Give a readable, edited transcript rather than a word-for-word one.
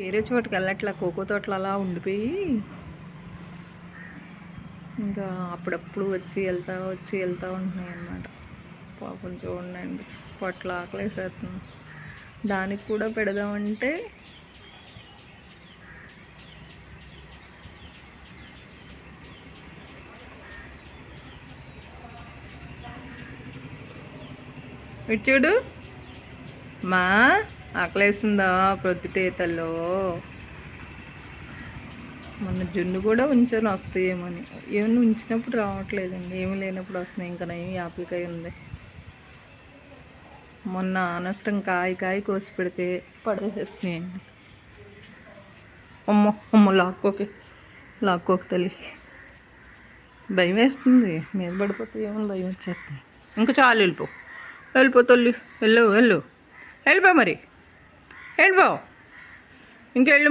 వేరే చోటుకి వెళ్ళట్లా, కోకో తోటలు అలా ఉండిపోయి ఇంకా అప్పుడప్పుడు వచ్చి వెళ్తూ ఉంటున్నాయి అన్నమాట. పాపం చూడండి, పొట్ల ఆకలేసేస్తుంది. దానికి కూడా పెడదామంటే ఇటు చూడు మా ఆకలేస్తుందా ప్రొద్దుటేతల్లో. మొన్న జున్ను కూడా ఉంచాను వస్తాయేమని, ఏమన్నా ఉంచినప్పుడు రావట్లేదండి, ఏమి లేనప్పుడు వస్తున్నాయి. ఇంకా నయం యాపిల్కాయ ఉంది. మొన్న అనవసరం కాయ కోసి పెడితే పడేసేస్తున్నాయండి. అమ్మో లాక్కోక తల్లి, భయం వేస్తుంది. మీద పడిపోతే ఏమో భయం వచ్చేస్తుంది. ఇంకా చాలు, వెళ్ళిపో తల్లి, వెళ్ళిపో మరి, వెళ్ళిపో ఇంకెళ్ళు.